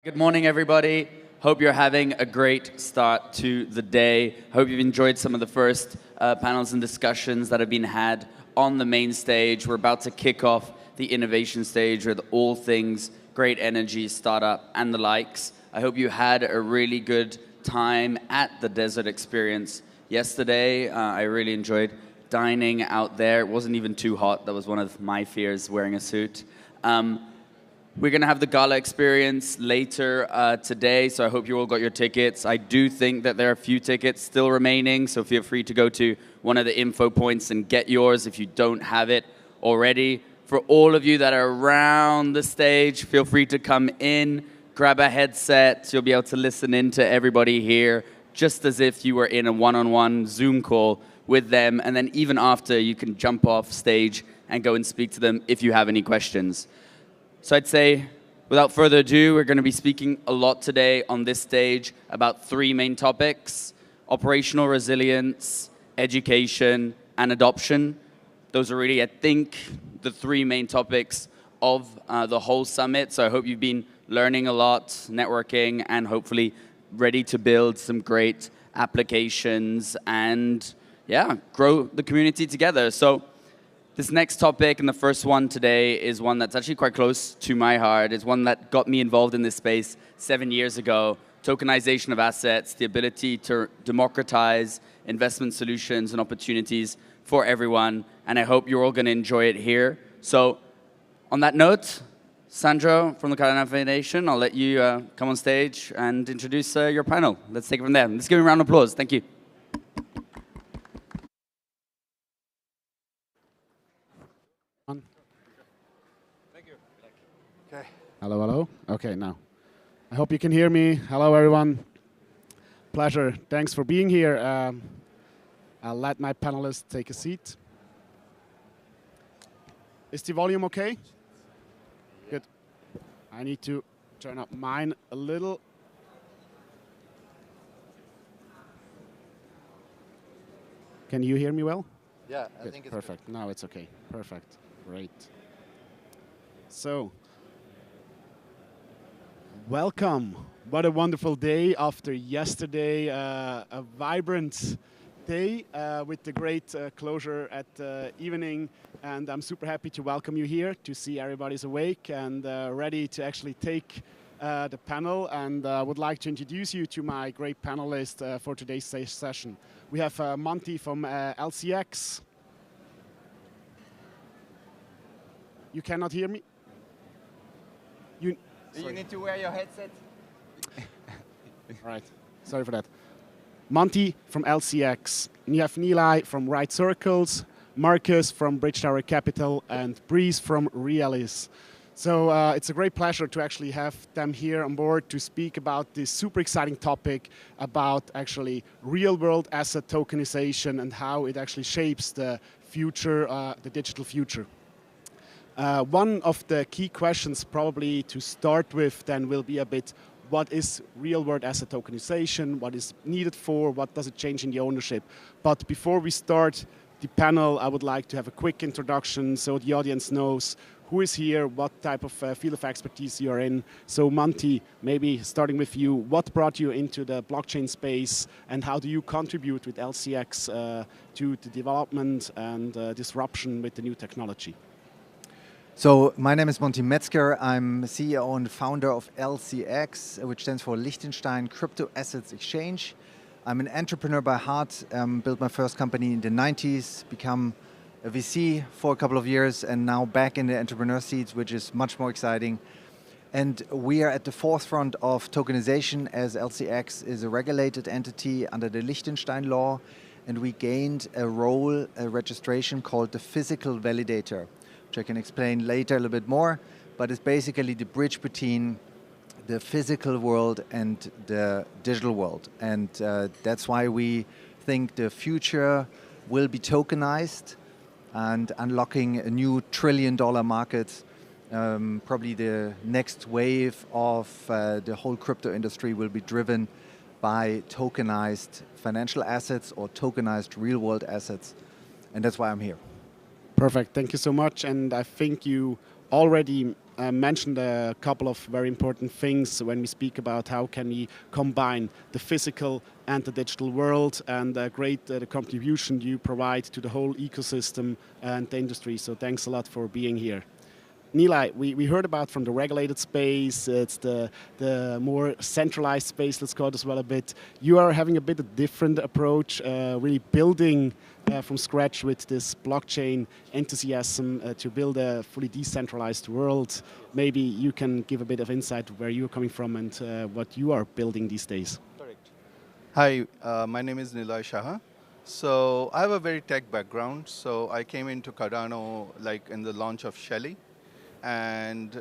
Good morning, everybody. Hope you're having a great start to the day. Hope you've enjoyed some of the first panels and discussions that have been had on the main stage. We're about to kick off the innovation stage with all things great energy, startup, and the likes. I hope you had a really good time at the Desert Experience yesterday. I really enjoyed dining out there. It wasn't even too hot. That was one of my fears, wearing a suit. We're going to have the gala experience later today, so I hope you all got your tickets. I do think that there are a few tickets still remaining, so feel free to go to one of the info points and get yours if you don't have it already. For all of you that are around the stage, feel free to come in, grab a headset. You'll be able to listen in to everybody here, just as if you were in a one-on-one Zoom call with them. And then even after, you can jump off stage and go and speak to them if you have any questions. So I'd say, without further ado, we're going to be speaking a lot today on this stage about three main topics: operational resilience, education, and adoption. Those are really, I think, the three main topics of the whole summit. So I hope you've been learning a lot, networking, and hopefully ready to build some great applications and, yeah, grow the community together. So this next topic, and the first one today, is one that's actually quite close to my heart. It's one that got me involved in this space 7 years ago. Tokenization of assets, the ability to democratize investment solutions and opportunities for everyone. And I hope you're all going to enjoy it here. So on that note, Sandro from the Cardano Foundation, I'll let you come on stage and introduce your panel. Let's take it from there. Let's give him a round of applause. Thank you. Okay. Hello, hello. Okay, now. I hope you can hear me. Hello, everyone. Pleasure. Thanks for being here. I'll let my panelists take a seat. Is the volume okay? Good. I need to turn up mine a little. Can you hear me well? Yeah, I Good. think it's perfect. Now it's okay. Perfect. Great. So, welcome. What a wonderful day after yesterday. A vibrant day with the great closure at evening. And I'm super happy to welcome you here, to see everybody's awake and ready to actually take the panel. And I would like to introduce you to my great panelists for today's session. We have Monty from LCX. You cannot hear me? Do you need to wear your headset? All right, sorry for that. Monty from LCX. And you have Nilay from Right Circles, Marcus from Bridge Tower Capital, and Breeze from Realis. So it's a great pleasure to actually have them here on board to speak about this super exciting topic about actually real-world asset tokenization and how it actually shapes the future, the digital future. One of the key questions probably to start with then will be a bit, what is real-world asset tokenization? What is needed for? What does it change in the ownership? But before we start the panel, I would like to have a quick introduction so the audience knows who is here, what type of field of expertise you are in. So Monty, maybe starting with you, what brought you into the blockchain space and how do you contribute with LCX to the development and disruption with the new technology? So my name is Monty Metzger. I'm CEO and founder of LCX, which stands for Liechtenstein Crypto Assets Exchange. I'm an entrepreneur by heart, built my first company in the 90s, become a VC for a couple of years, and now back in the entrepreneur seats, which is much more exciting. And we are at the forefront of tokenization, as LCX is a regulated entity under the Liechtenstein law, and we gained a role, a registration called the physical validator, which I can explain later a little bit more, but it's basically the bridge between the physical world and the digital world. And that's why we think the future will be tokenized and unlocking a new trillion-dollar market. Probably the next wave of the whole crypto industry will be driven by tokenized financial assets or tokenized real-world assets. And that's why I'm here. Perfect, thank you so much. And I think you already mentioned a couple of very important things when we speak about how can we combine the physical and the digital world, and the contribution you provide to the whole ecosystem and the industry. So thanks a lot for being here. Nilay, we heard about from the regulated space, it's the more centralized space, let's call it as well a bit. You are having a bit of different approach, really building from scratch with this blockchain enthusiasm to build a fully decentralized world. Maybe you can give a bit of insight where you're coming from and what you are building these days. Correct. Hi, my name is Nilay Shah. So I have a very tech background. So I came into Cardano like in the launch of Shelly. And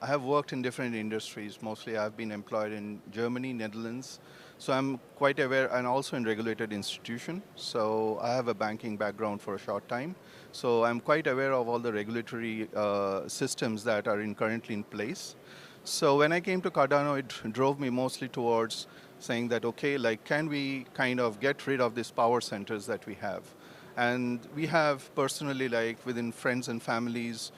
I have worked in different industries. Mostly I've been employed in Germany, Netherlands. So I'm quite aware, and also in regulated institution. So I have a banking background for a short time. So I'm quite aware of all the regulatory systems that are currently in place. So when I came to Cardano, it drove me mostly towards saying that, okay, like can we kind of get rid of these power centers that we have? And we have personally, like within friends and families,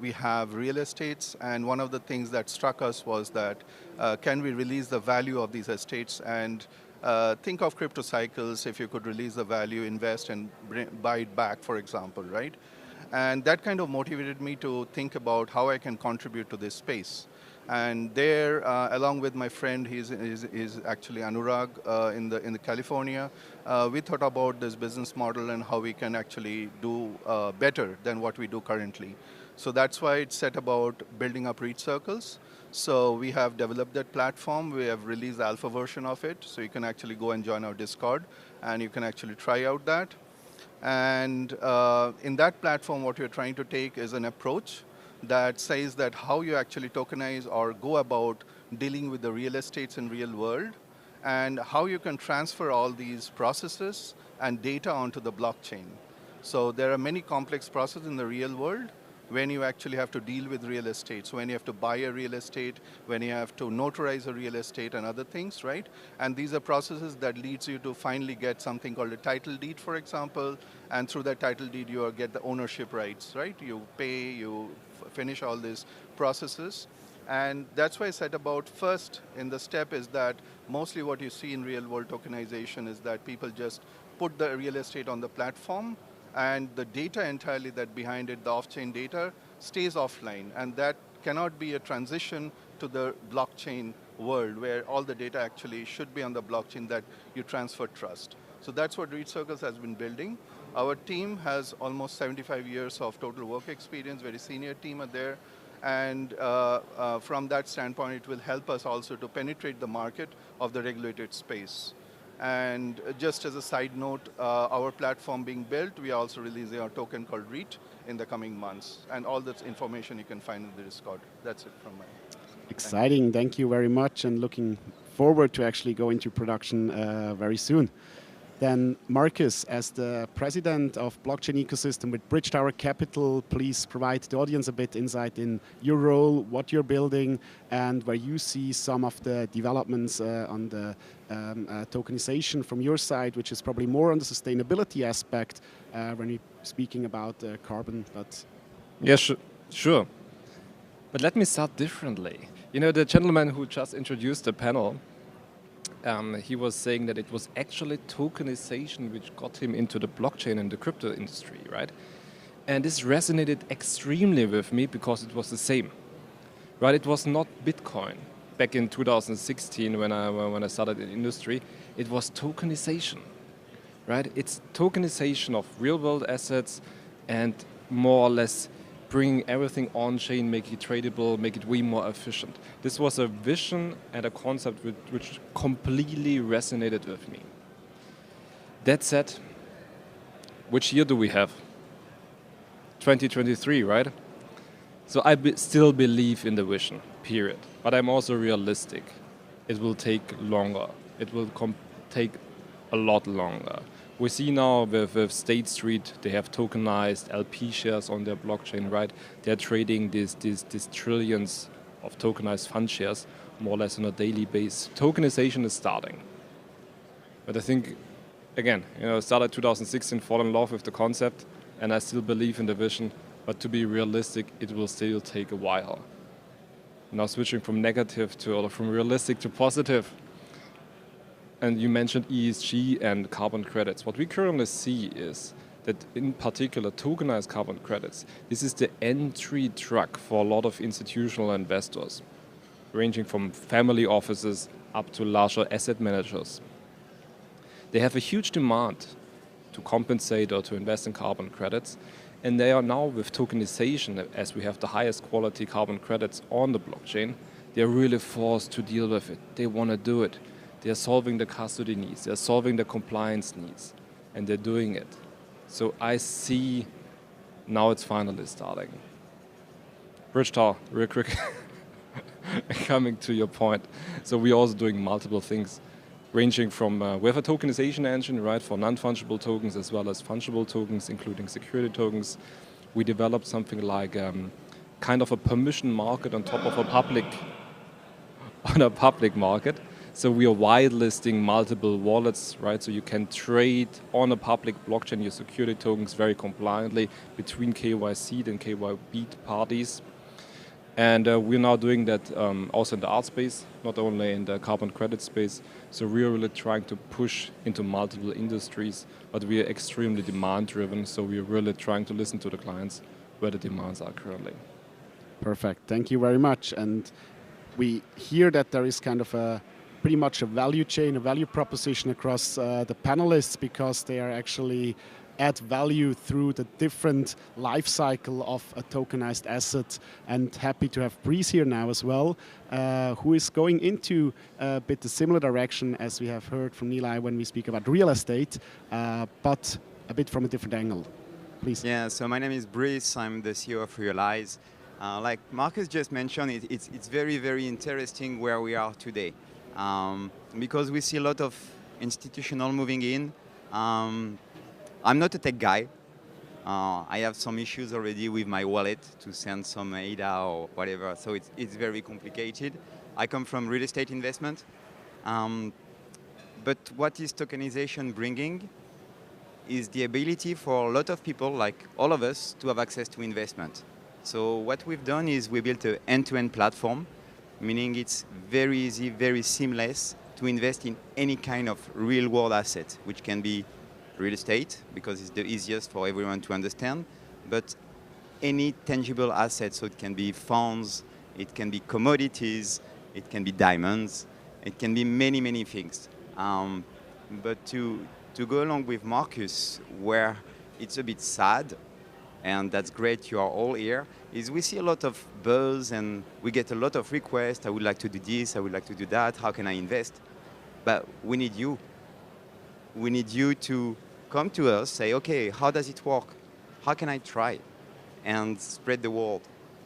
we have real estates, and one of the things that struck us was that can we release the value of these estates, and think of crypto cycles, if you could release the value, invest and buy it back, for example, right? And that kind of motivated me to think about how I can contribute to this space. And there, along with my friend, he's actually Anurag in the California, we thought about this business model and how we can actually do better than what we do currently. So that's why it's set about building up reach circles. So we have developed that platform. We have released the alpha version of it. So you can actually go and join our Discord, and you can actually try out that. And in that platform, what we're trying to take is an approach that says that how you actually tokenize or go about dealing with the real estates in real world, and how you can transfer all these processes and data onto the blockchain. So there are many complex processes in the real world when you actually have to deal with real estate. So when you have to buy a real estate, when you have to notarize a real estate and other things, right? And these are processes that leads you to finally get something called a title deed, for example, and through that title deed you get the ownership rights, right? You pay, you finish all these processes. And that's why I said about first in the step is that mostly what you see in real world tokenization is that people just put the real estate on the platform, and the data entirely that behind it, the off-chain data, stays offline. And that cannot be a transition to the blockchain world where all the data actually should be on the blockchain that you transfer trust. So that's what Reach Circles has been building. Our team has almost 75 years of total work experience, very senior team are there. And from that standpoint, it will help us also to penetrate the market of the regulated space. And just as a side note, our platform being built, we are also releasing our token called REIT in the coming months. And all this information you can find in the Discord. That's it from my end. Exciting, thank you very much, and looking forward to actually go into production very soon. Then Marcus, as the president of blockchain ecosystem with Bridge Tower Capital, please provide the audience a bit insight in your role, what you're building, and where you see some of the developments on the tokenization from your side, which is probably more on the sustainability aspect when we're speaking about carbon. But yeah, sure. But let me start differently. You know, the gentleman who just introduced the panel, he was saying that it was actually tokenization which got him into the blockchain and the crypto industry, right? And this resonated extremely with me because it was the same, right? It was not Bitcoin back in 2016 when I started in industry. It was tokenization, right? It's tokenization of real-world assets and more or less bringing everything on-chain, make it tradable, make it way more efficient. This was a vision and a concept which completely resonated with me. That said, which year do we have? 2023, right? So I still believe in the vision, period. But I'm also realistic. It will take longer. It will take a lot longer. We see now with State Street, they have tokenized LP shares on their blockchain, right? They're trading these trillions of tokenized fund shares more or less on a daily basis. Tokenization is starting. But I think, again, you know, I started 2016, fall in love with the concept, and I still believe in the vision. but to be realistic, it will still take a while. Now switching from negative to, or from realistic to positive, and you mentioned ESG and carbon credits. What we currently see is that in particular tokenized carbon credits, this is the entry drug for a lot of institutional investors, ranging from family offices up to larger asset managers. They have a huge demand to compensate or to invest in carbon credits, and they are now, with tokenization, as we have the highest quality carbon credits on the blockchain, they're really forced to deal with it. They want to do it. They're solving the custody needs, they're solving the compliance needs, and they're doing it. So I see now it's finally starting. Bridgetar, real quick, coming to your point. So we're also doing multiple things, ranging from, we have a tokenization engine, right, for non-fungible tokens as well as fungible tokens, including security tokens. We developed something like kind of a permission market on top of a public market. So we are whitelisting multiple wallets, right? So you can trade on a public blockchain your security tokens very compliantly between KYC and KYB parties. And we're now doing that also in the art space, not only in the carbon credit space. So we're really trying to push into multiple industries, but we are extremely demand-driven. So we're really trying to listen to the clients where the demands are currently. Perfect. Thank you very much. And we hear that there is kind of pretty much a value chain, a value proposition across the panelists, because they are actually add value through the different life cycle of a tokenized asset. And happy to have Breeze here now as well, who is going into a bit the similar direction as we have heard from Nilay when we speak about real estate, but a bit from a different angle. Please. Yeah, so my name is Breeze. I'm the CEO of Realize. Like Marcus just mentioned, it's very, very interesting where we are today. Because we see a lot of institutional moving in. I'm not a tech guy. I have some issues already with my wallet to send some ADA or whatever, so it's very complicated. I come from real estate investment. But what is tokenization bringing is the ability for a lot of people, like all of us, to have access to investment. So what we've done is we built an end-to-end platform, meaning it's very easy, very seamless to invest in any kind of real-world asset, which can be real estate, because it's the easiest for everyone to understand, but any tangible asset, so it can be funds, it can be commodities, it can be diamonds, it can be many, many things. But to go along with Marcus, where it's a bit sad, and that's great, you are all here, is we see a lot of buzz and we get a lot of requests. I would like to do this, I would like to do that, how can I invest? But we need you. We need you to come to us, say, okay, how does it work? How can I try? And spread the word.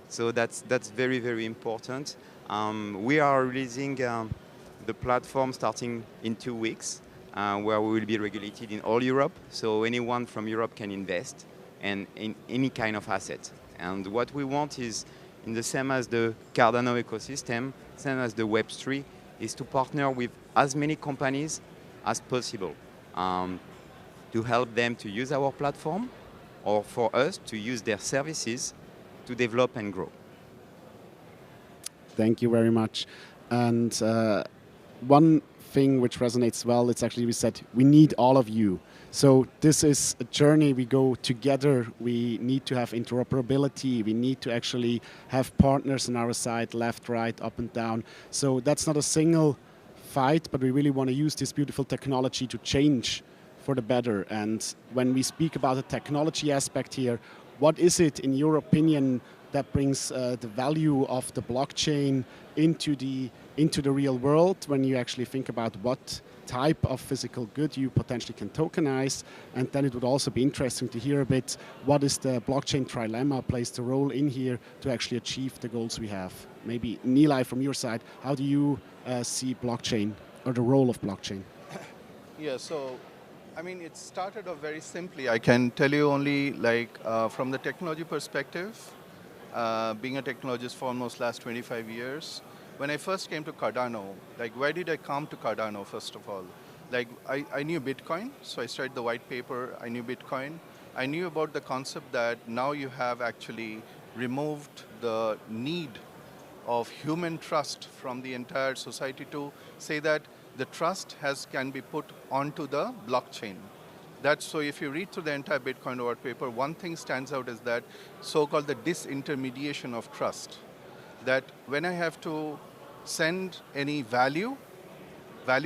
So that's very, very important. We are releasing the platform starting in 2 weeks, where we will be regulated in all Europe. So anyone from Europe can invest and in any kind of asset. And what we want is, in the same as the Cardano ecosystem, same as the Web3, is to partner with as many companies as possible to help them to use our platform, or for us to use their services to develop and grow. Thank you very much. And one thing which resonates well, it's actually we said we need all of you. So this is a journey we go together. We need to have interoperability. We need to actually have partners on our side, left, right, up and down. So that's not a single fight, but we really want to use this beautiful technology to change for the better. And when we speak about the technology aspect here, what is it, in your opinion, that brings the value of the blockchain into the real world, when you actually think about what type of physical good you potentially can tokenize? And then it would also be interesting to hear a bit what is the blockchain trilemma plays the role in here to actually achieve the goals we have. Maybe Nilay, from your side, how do you see blockchain or the role of blockchain? Yeah, so I mean, it started off very simply. I can tell you only, like, from the technology perspective, being a technologist for almost last 25 years, when I first came to Cardano, like, why did I come to Cardano, first of all? Like, I knew Bitcoin, so I started the white paper, I knew Bitcoin, I knew about the concept that now you have actually removed the need of human trust from the entire society to say that the trust can be put onto the blockchain. That's so if you read through the entire Bitcoin white paper, one thing stands out is that so-called the disintermediation of trust. That when I have to send any value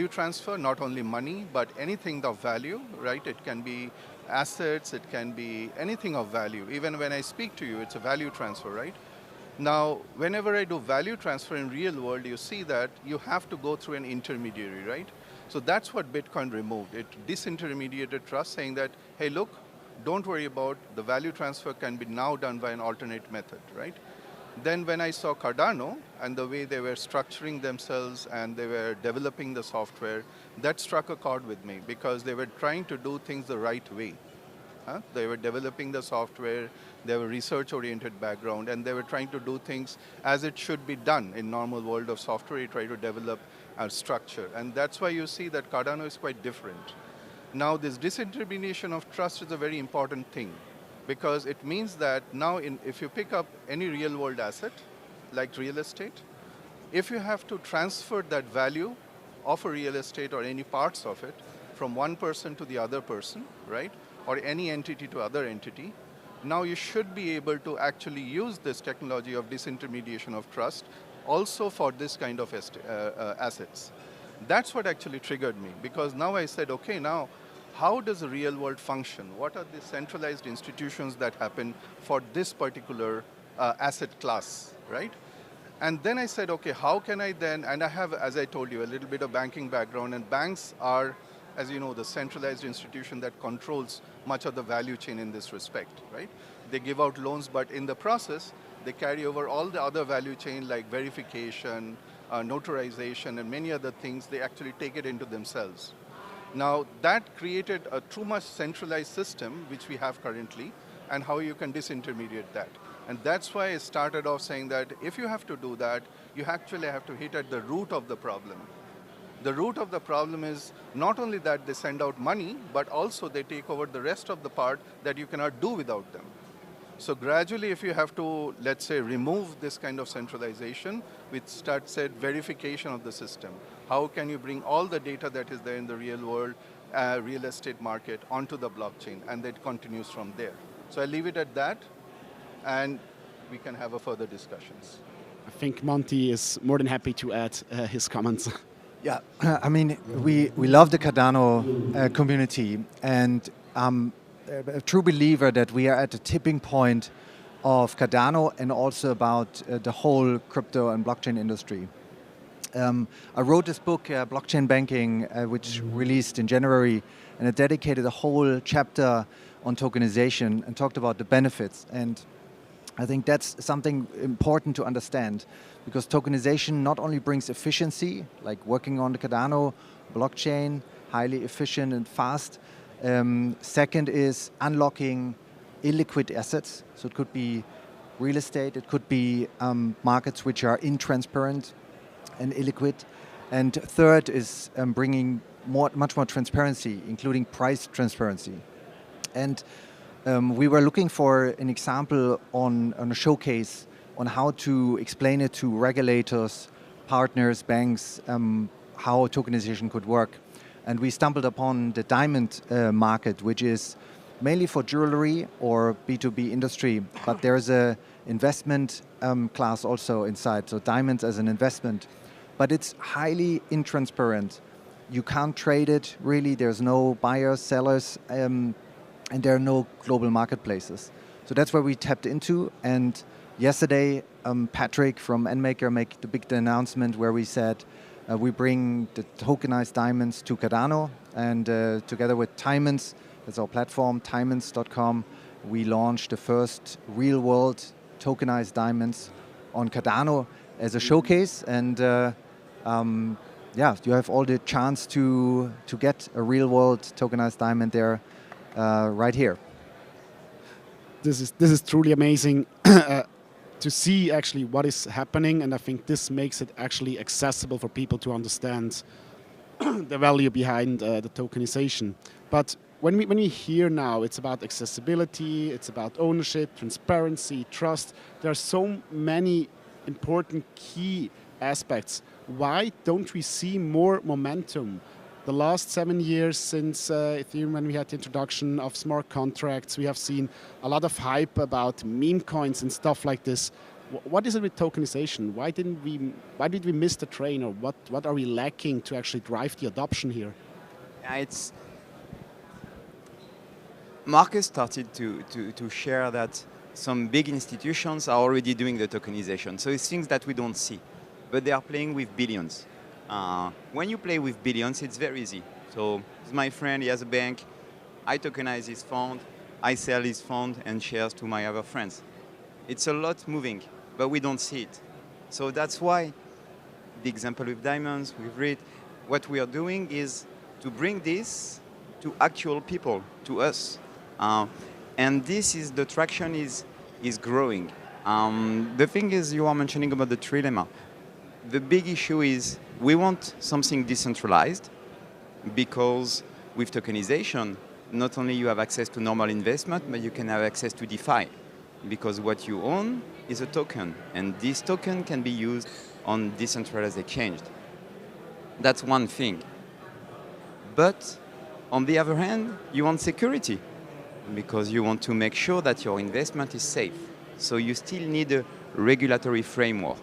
transfer, not only money, but anything of value, right? It can be assets, it can be anything of value. Even when I speak to you, it's a value transfer, right? Now, whenever I do value transfer in real world, you see that you have to go through an intermediary, right? So that's what Bitcoin removed. It disintermediated trust, saying that, hey, look, don't worry about the value transfer can be now done by an alternate method, right? Then when I saw Cardano and the way they were structuring themselves and they were developing the software, that struck a chord with me because they were trying to do things the right way. They were developing the software, they were research-oriented background, and they were trying to do things as it should be done in normal world of software. You try to develop a structure, and that's why you see that Cardano is quite different. Now, this disintermediation of trust is a very important thing because it means that now if you pick up any real-world asset, like real estate, if you have to transfer that value of a real estate or any parts of it from one person to the other person, right? Or any entity to other entity, now you should be able to actually use this technology of disintermediation of trust also for this kind of assets. That's what actually triggered me because now I said, okay, now how does the real world function? What are the centralized institutions that happen for this particular asset class, right? And then I said, okay, how can I then, and I have, as I told you, a little bit of banking background, and banks are, as you know, the centralized institution that controls much of the value chain in this respect, right? They give out loans, but in the process, they carry over all the other value chain like verification, notarization, and many other things. They actually take it into themselves. Now, that created a too much centralized system, which we have currently, and how you can disintermediate that. And that's why I started off saying that if you have to do that, you actually have to hit at the root of the problem. The root of the problem is not only that they send out money, but also they take over the rest of the part that you cannot do without them. So gradually, if you have to, let's say, remove this kind of centralization, we said verification of the system. How can you bring all the data that is there in the real world, real estate market onto the blockchain, and that continues from there. So I leave it at that, and we can have a further discussions. I think Monty is more than happy to add his comments. Yeah, I mean, we love the Cardano community, and I'm a true believer that we are at the tipping point of Cardano and also about the whole crypto and blockchain industry. I wrote this book, Blockchain Banking, which released in January, and I dedicated a whole chapter on tokenization and talked about the benefits. And I think that's something important to understand because tokenization not only brings efficiency, like working on the Cardano blockchain, highly efficient and fast. Second is unlocking illiquid assets. So it could be real estate, it could be markets which are intransparent and illiquid. And third is bringing much more transparency, including price transparency. And we were looking for an example on a showcase on how to explain it to regulators, partners, banks, how tokenization could work. And we stumbled upon the diamond market, which is mainly for jewelry or B2B industry, but there's a investment class also inside, so diamonds as an investment. But it's highly intransparent. You can't trade it, really. There's no buyers, sellers, and there are no global marketplaces. So that's where we tapped into. And yesterday, Patrick from NMaker made the big announcement where we said we bring the tokenized diamonds to Cardano. And together with Diamonds, that's our platform, diamonds.com, we launched the first real-world tokenized diamonds on Cardano as a showcase. And yeah, you have all the chance to get a real-world tokenized diamond there right here. This is truly amazing to see actually what is happening, and I think this makes it actually accessible for people to understand the value behind the tokenization. But when we hear now, it's about accessibility, it's about ownership, transparency, trust. There are so many important key aspects. Why don't we see more momentum? The last 7 years since Ethereum, when we had the introduction of smart contracts, we have seen a lot of hype about meme coins and stuff like this. What is it with tokenization? Why did we miss the train, or what are we lacking to actually drive the adoption here? Yeah, it's Marcus started to share that some big institutions are already doing the tokenization. So it's things that we don't see, but they are playing with billions. When you play with billions, it's very easy. So it's my friend, he has a bank, I tokenize his fund, I sell his fund and shares to my other friends. It's a lot moving, but we don't see it. So that's why the example with diamonds, with REIT, what we are doing is to bring this to actual people, to us. And this is, the traction is growing. The thing is, you are mentioning about the trilemma. The big issue is we want something decentralized, because with tokenization, not only you have access to normal investment, but you can have access to DeFi, because what you own is a token, and this token can be used on decentralized exchange. That's one thing. But on the other hand, you want security, because you want to make sure that your investment is safe. So you still need a regulatory framework.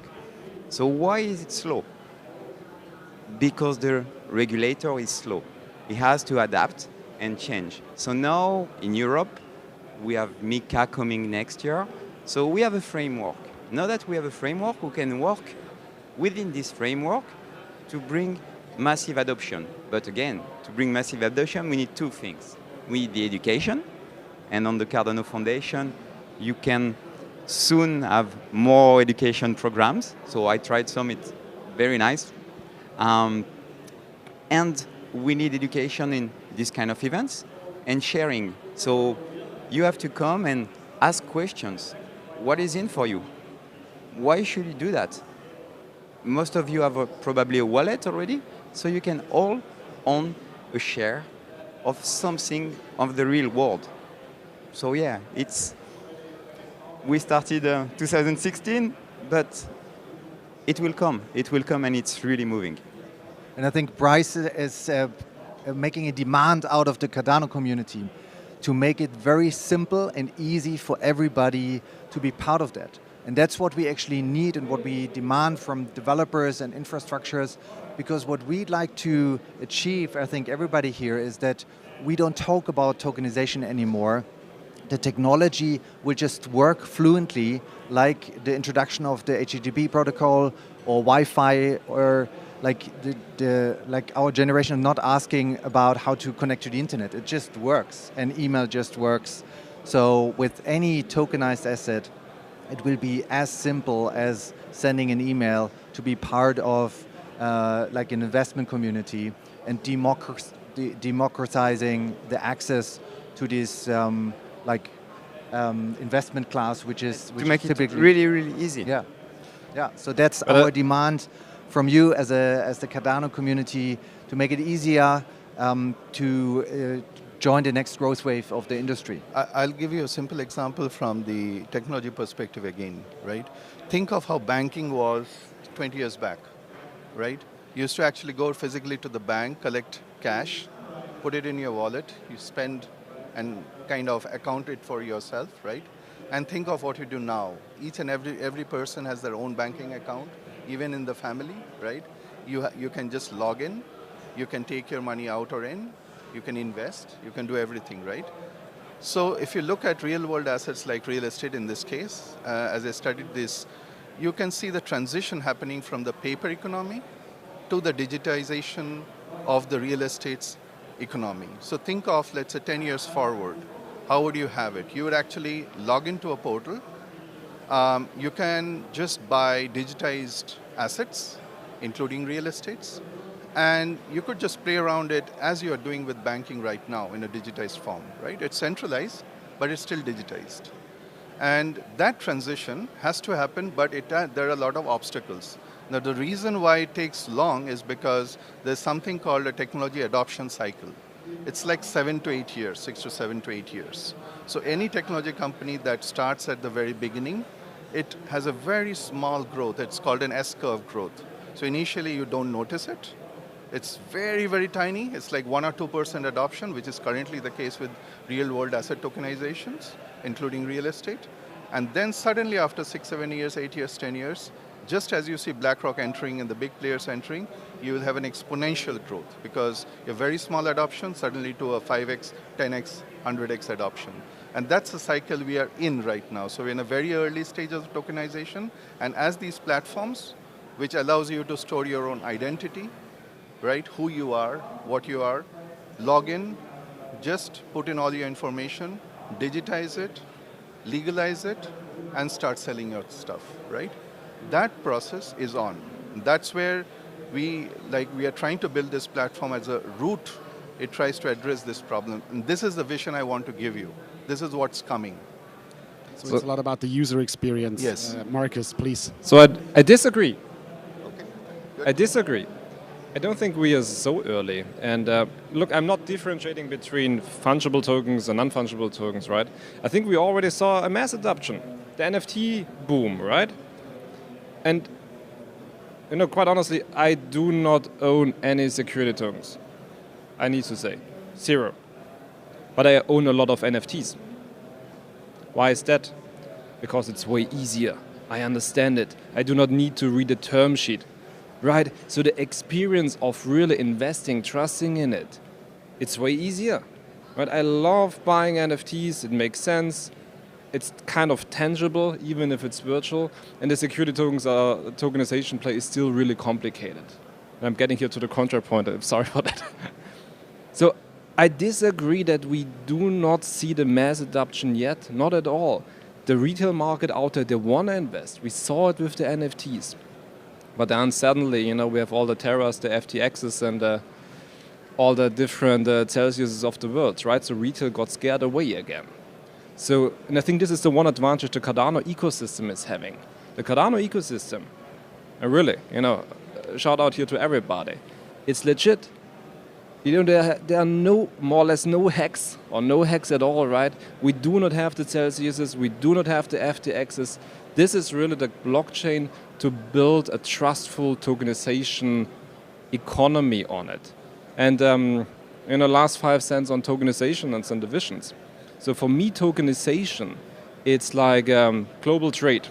So why is it slow? Because the regulator is slow. He has to adapt and change. So now in Europe, we have MiCA coming next year. So we have a framework. Now that we have a framework, we can work within this framework to bring massive adoption. But again, to bring massive adoption, we need two things. We need the education, and on the Cardano Foundation, you can soon have more education programs. So I tried some, it's very nice. And we need education in this kind of events and sharing. So you have to come and ask questions. What is in for you? Why should you do that? Most of you have probably a wallet already, so you can all own a share of something of the real world. So yeah, we started 2016, but it will come. It will come, and it's really moving. And I think Bryce is making a demand out of the Cardano community to make it very simple and easy for everybody to be part of that. And that's what we actually need and what we demand from developers and infrastructures, because what we'd like to achieve, I think everybody here, is that we don't talk about tokenization anymore. The technology will just work fluently, like the introduction of the HTTP protocol or Wi-Fi, or like like our generation not asking about how to connect to the internet. It just works, and email just works. So with any tokenized asset, it will be as simple as sending an email to be part of like an investment community, and democratizing the access to this investment class, which to make it really, really easy. Yeah, yeah. So that's our demand from you as the Cardano community, to make it easier to join the next growth wave of the industry. I'll give you a simple example from the technology perspective again, right? Think of how banking was 20 years back, right? You used to actually go physically to the bank, collect cash, put it in your wallet, you spend and kind of account it for yourself, right? And think of what you do now. Each and every person has their own banking account, even in the family, right? You can just log in, you can take your money out or in, you can invest, you can do everything, right? So if you look at real world assets like real estate in this case, as I studied this, you can see the transition happening from the paper economy to the digitization of the real estate's economy. So think of, let's say, 10 years forward. How would you have it? You would actually log into a portal. You can just buy digitized assets, including real estates, and you could just play around it as you are doing with banking right now in a digitized form, right? It's centralized, but it's still digitized. And that transition has to happen, but there are a lot of obstacles. Now, the reason why it takes long is because there's something called a technology adoption cycle. it's like 7 to 8 years, 6 to 7 to 8 years. So any technology company that starts at the very beginning, it has a very small growth. It's called an S-curve growth. So initially you don't notice it. It's very, very tiny. It's like 1 or 2% adoption, which is currently the case with real-world asset tokenizations, including real estate. And then suddenly after 6, 7 years, 8 years, 10 years, just as you see BlackRock entering and the big players entering, you will have an exponential growth because a very small adoption suddenly to a 5x, 10x, 100x adoption. And that's the cycle we are in right now. So we're in a very early stage of tokenization. And as these platforms, which allows you to store your own identity, right, who you are, what you are, log in, just put in all your information, digitize it, legalize it, and start selling your stuff, right? That process is on. That's where we are trying to build this platform as a root. It tries to address this problem. And this is the vision I want to give you. This is what's coming. So it's a lot about the user experience. Yes. Marcus, please. So I disagree. Okay. Good. I disagree. I don't think we are so early. And look, I'm not differentiating between fungible tokens and non-fungible tokens, right? I think we already saw a mass adoption, the NFT boom, right? And quite honestly, I do not own any security tokens. I need to say, 0. But I own a lot of NFTs. Why is that? Because it's way easier. I understand it. I do not need to read a term sheet. Right, so the experience of really investing, trusting in it, it's way easier. Right, I love buying NFTs, it makes sense. It's kind of tangible, even if it's virtual. And the security tokenization play is still really complicated. And I'm getting here to the contrapoint, I'm sorry for that. So I disagree that we do not see the mass adoption yet, not at all. The retail market out there, they want to invest. We saw it with the NFTs. But then suddenly, we have all the Terras, the FTXs, and all the different Celsiuses of the world, right? So retail got scared away again. So, and I think this is the one advantage the Cardano ecosystem is having. The Cardano ecosystem, really, shout out here to everybody. It's legit. There are more or less no hacks, or no hacks at all, right? We do not have the Celsiuses, we do not have the FTXs. This is really the blockchain to build a trustful tokenization economy on it. And last 5 cents on tokenization and some divisions. So for me, tokenization, it's like global trade.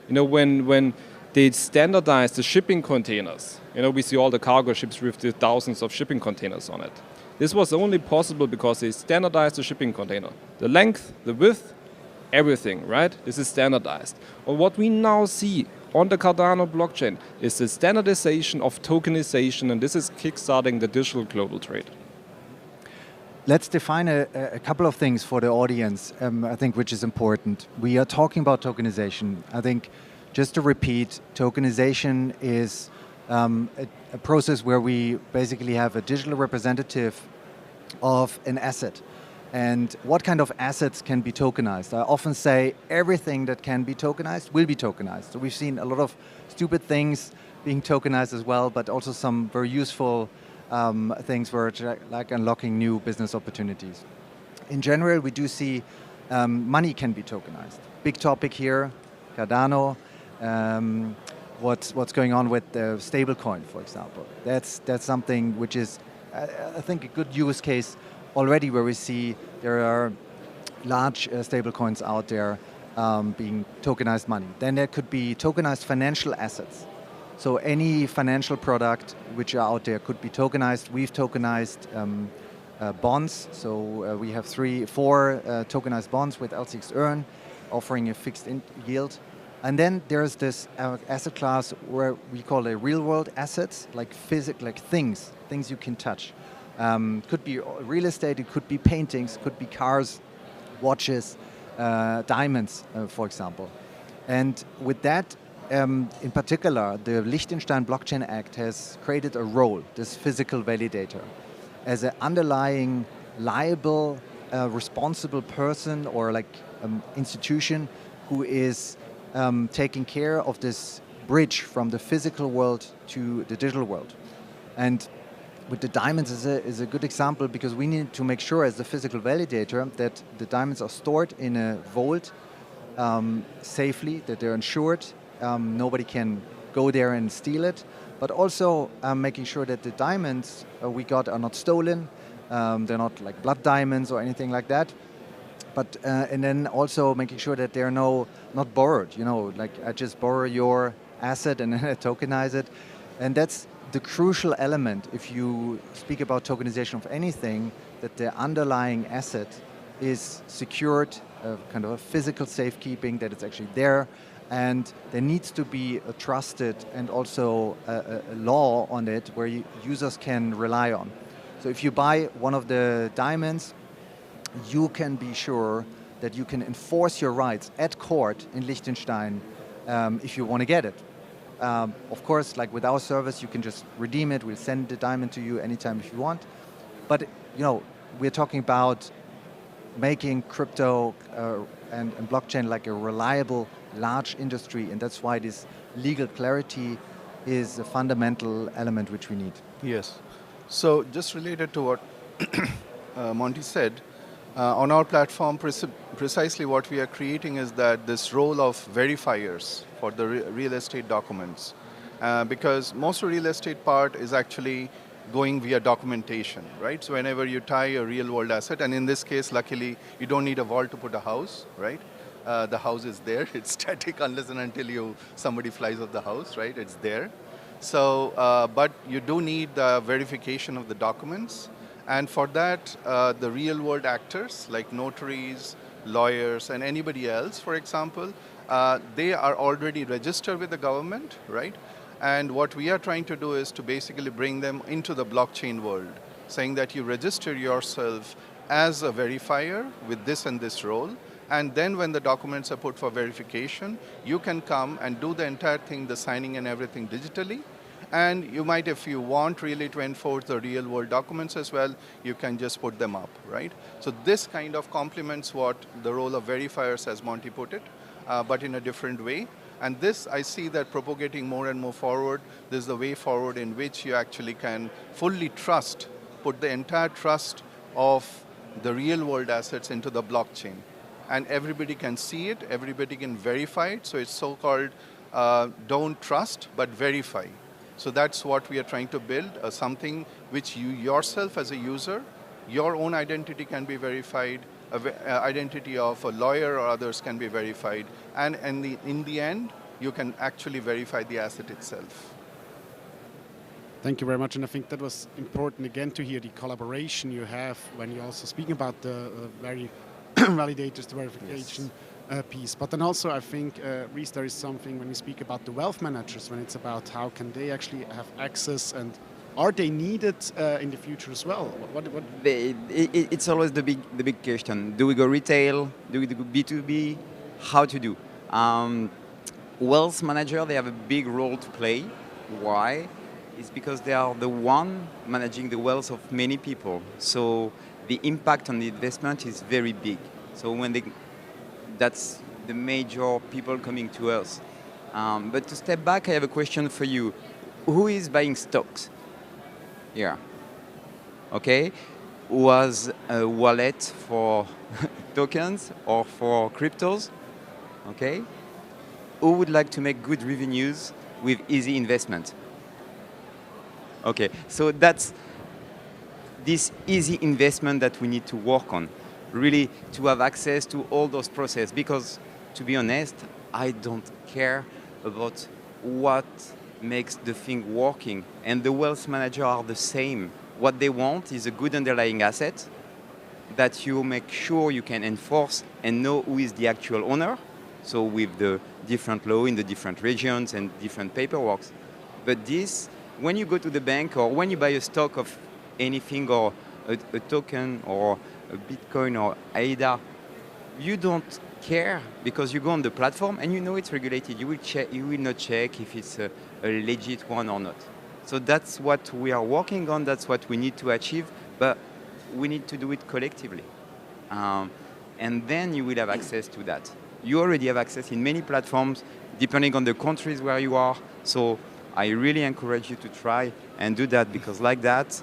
When they standardize the shipping containers, we see all the cargo ships with the thousands of shipping containers on it. This was only possible because they standardized the shipping container. The length, the width, everything, right? This is standardized. And what we now see on the Cardano blockchain is the standardization of tokenization, and this is kickstarting the digital global trade. Let's define a couple of things for the audience, I think, which is important. We are talking about tokenization. I think, just to repeat, tokenization is a process where we basically have a digital representative of an asset. And what kind of assets can be tokenized? I often say everything that can be tokenized will be tokenized. So we've seen a lot of stupid things being tokenized as well, but also some very useful things like unlocking new business opportunities. In general, we do see money can be tokenized. Big topic here, Cardano. What's going on with the stablecoin, for example. That's something which is, I think, a good use case already, where we see there are large stablecoins out there being tokenized money. Then there could be tokenized financial assets. So any financial product which are out there could be tokenized. We've tokenized bonds. So we have 4 tokenized bonds with LCX Earn, offering a fixed yield. And then there's this asset class where we call it real-world assets, like things you can touch. Could be real estate, it could be paintings, could be cars, watches, diamonds, for example. And with that, in particular, the Liechtenstein Blockchain Act has created a role, this physical validator, as an underlying liable, responsible person or institution who is taking care of this bridge from the physical world to the digital world. And with the diamonds is a good example, because we need to make sure as the physical validator that the diamonds are stored in a vault safely, that they're insured, nobody can go there and steal it, but also making sure that the diamonds we got are not stolen, they're not like blood diamonds or anything like that, but and then also making sure that they're not borrowed, like I just borrow your asset and then I tokenize it, and that's the crucial element if you speak about tokenization of anything, that the underlying asset is secured, kind of a physical safekeeping, that it's actually there, and there needs to be a trusted and also a law on it where users can rely on. So if you buy one of the diamonds, you can be sure that you can enforce your rights at court in Liechtenstein if you want to get it. Of course, like with our service, you can just redeem it. We'll send the diamond to you anytime if you want. But we're talking about making crypto and blockchain like a reliable, large industry, and that's why this legal clarity is a fundamental element which we need. Yes. So just related to what Monty said, on our platform, precisely what we are creating is that this role of verifiers for the real estate documents, because most of the real estate part is actually going via documentation, right? So whenever you tie a real world asset, and in this case, luckily, you don't need a vault to put a house, right? The house is there, it's static unless and until somebody flies off the house, right? It's there. So, but you do need the verification of the documents. And for that, the real world actors like notaries, lawyers, and anybody else, for example, they are already registered with the government, right? And what we are trying to do is to basically bring them into the blockchain world, saying that you register yourself as a verifier with this and this role. And then when the documents are put for verification, you can come and do the entire thing, the signing and everything digitally. And you might, if you want really to enforce the real world documents as well, you can just put them up, right? So this kind of complements what the role of verifiers, as Monty put it, but in a different way. And this, I see that propagating more and more forward. This is the way forward in which you actually can fully trust, put the entire trust of the real world assets into the blockchain. And everybody can see it, everybody can verify it. So it's so-called don't trust, but verify. So that's what we are trying to build, something which you yourself as a user, your own identity can be verified, identity of a lawyer or others can be verified, and in the end, you can actually verify the asset itself. Thank you very much, and I think that was important again to hear the collaboration you have when you're also speaking about the validators, the verification piece. But then also I think, Reese, there is something when we speak about the wealth managers, when it's about how can they actually have access, and are they needed in the future as well? It's always the big question. Do we go retail? Do we go B2B? How to do? Wealth manager, they have a big role to play. Why? It's because they are the one managing the wealth of many people. So the impact on the investment is very big. So that's the major people coming to us. But to step back, I have a question for you. Who is buying stocks? Yeah. Okay. Was a wallet for tokens or for cryptos? Okay. Who would like to make good revenues with easy investment? Okay. So that's this easy investment that we need to work on, really to have access to all those processes. Because to be honest, I don't care about what makes the thing working, and the wealth manager are the same. What they want is a good underlying asset that you make sure you can enforce and know who is the actual owner, so with the different law in the different regions and different paperwork. But this, when you go to the bank or when you buy a stock of anything or a token or a Bitcoin or ADA, you don't care because you go on the platform and you know it's regulated. You will not check if it's a legit one or not. So that's what we are working on. That's what we need to achieve, but we need to do it collectively. And then you will have access to that. You already have access in many platforms, depending on the countries where you are. So I really encourage you to try and do that, because like that,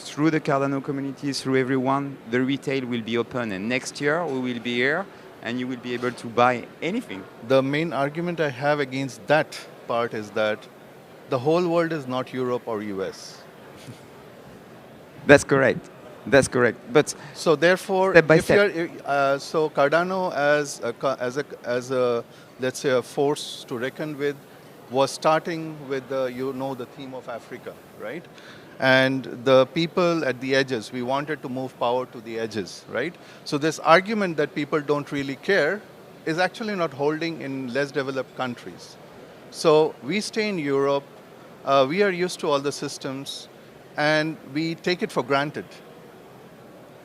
through the Cardano community, through everyone, the retail will be open. And next year, we will be here, and you will be able to buy anything. The main argument I have against that part is that the whole world is not Europe or US. That's correct. That's correct. But so therefore, step by if step. So Cardano as a let's say a force to reckon with was starting with the theme of Africa, right? And the people at the edges, we wanted to move power to the edges, right? So this argument that people don't really care is actually not holding in less developed countries. So we stay in Europe, we are used to all the systems, and we take it for granted.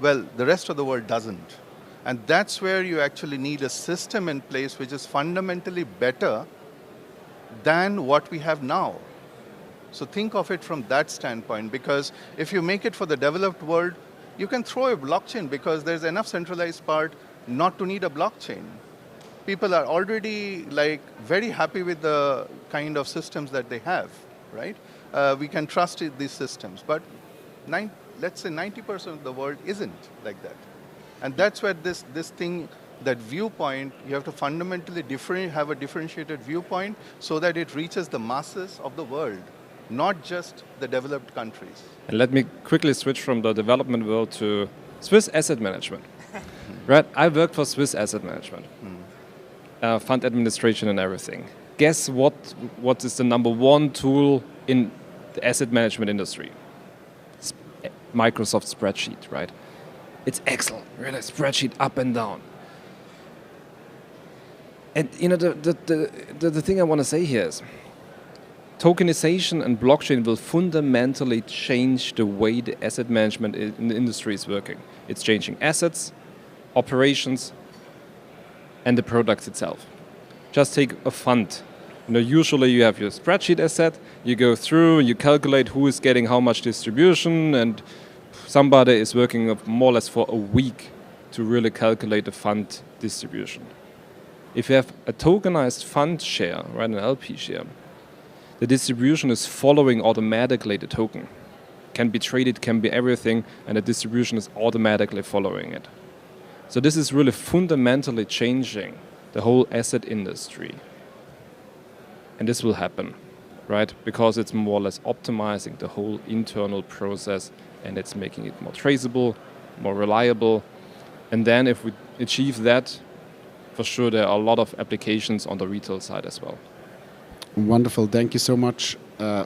Well, the rest of the world doesn't. And that's where you actually need a system in place which is fundamentally better than what we have now. So think of it from that standpoint, because if you make it for the developed world, you can throw a blockchain because there's enough centralized part not to need a blockchain. People are already very happy with the kind of systems that they have, right? We can trust these systems, but let's say 90% of the world isn't like that. And that's where this thing, that viewpoint, you have to fundamentally have a differentiated viewpoint so that it reaches the masses of the world, not just the developed countries. And let me quickly switch from the development world to Swiss asset management. Right? I work for Swiss asset management, fund administration and everything. Guess what is the number one tool in the asset management industry? Microsoft spreadsheet, right? It's Excel, really, spreadsheet up and down. And the thing I want to say here is, tokenization and blockchain will fundamentally change the way the asset management in the industry is working. It's changing assets, operations, and the products itself. Just take a fund. Usually you have your spreadsheet asset, you go through, you calculate who is getting how much distribution, and somebody is working more or less for a week to really calculate the fund distribution. If you have a tokenized fund share, right, an LP share, the distribution is following automatically the token. Can be traded, can be everything, and the distribution is automatically following it. So this is really fundamentally changing the whole asset industry. And this will happen, right? Because it's more or less optimizing the whole internal process, and it's making it more traceable, more reliable. And then if we achieve that, for sure there are a lot of applications on the retail side as well. Wonderful. Thank you so much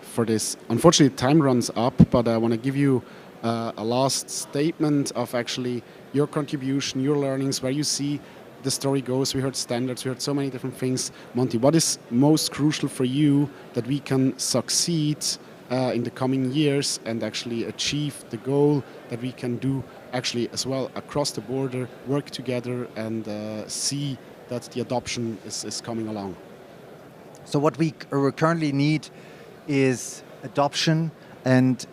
for this. Unfortunately, time runs up, but I want to give you a last statement of actually your contribution, your learnings, where you see the story goes. We heard standards, we heard so many different things. Monty, what is most crucial for you that we can succeed in the coming years and actually achieve the goal that we can do actually as well across the border, work together and see that the adoption is coming along? So what we currently need is adoption, and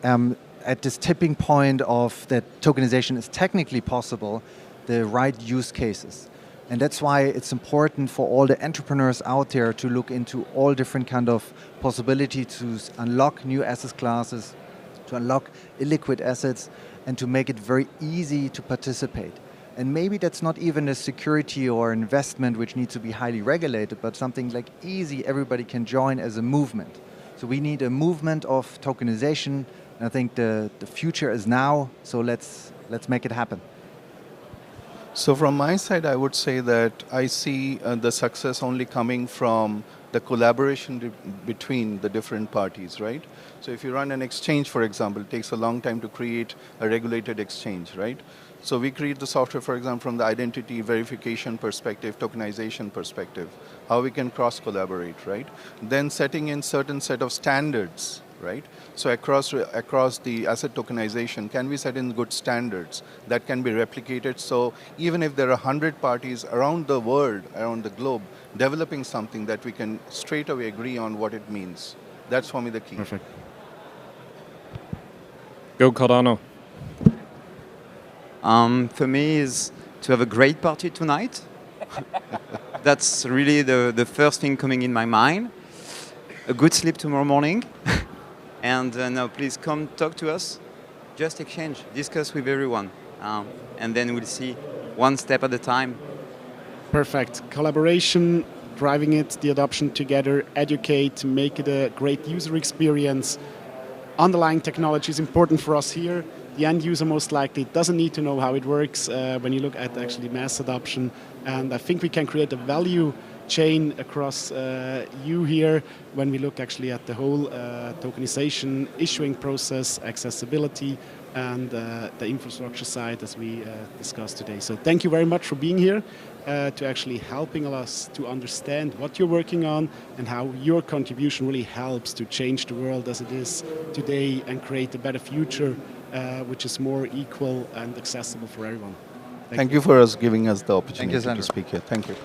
at this tipping point of that tokenization is technically possible, the right use cases. And that's why it's important for all the entrepreneurs out there to look into all different kind of possibilities to unlock new asset classes, to unlock illiquid assets, and to make it very easy to participate. And maybe that's not even a security or investment which needs to be highly regulated, but something like easy, everybody can join as a movement. So we need a movement of tokenization, and I think the future is now, so let's make it happen. So from my side, I would say that I see the success only coming from the collaboration between the different parties, right? So if you run an exchange, for example, it takes a long time to create a regulated exchange, right? So we create the software, for example, from the identity verification perspective, tokenization perspective, how we can cross-collaborate, right? Then setting in certain set of standards, right? So across the asset tokenization, can we set in good standards that can be replicated? So even if there are 100 parties around the world, around the globe, developing something that we can straight away agree on what it means. That's for me the key. Perfect. Go Cardano. For me is to have a great party tonight. That's really the first thing coming in my mind. A good sleep tomorrow morning. And now please come talk to us just exchange, discuss with everyone, and then we'll see one step at a time. Perfect. Collaboration, driving it, the adoption together, educate, make it a great user experience. Underlying technology is important for us here. The end user most likely doesn't need to know how it works when you look at actually mass adoption. And I think we can create a value chain across you here when we look actually at the whole tokenization issuing process, accessibility, and the infrastructure side as we discussed today. So thank you very much for being here to actually helping us to understand what you're working on and how your contribution really helps to change the world as it is today and create a better future which is more equal and accessible for everyone. Thank you for giving us the opportunity Sandro. to speak here. Thank you.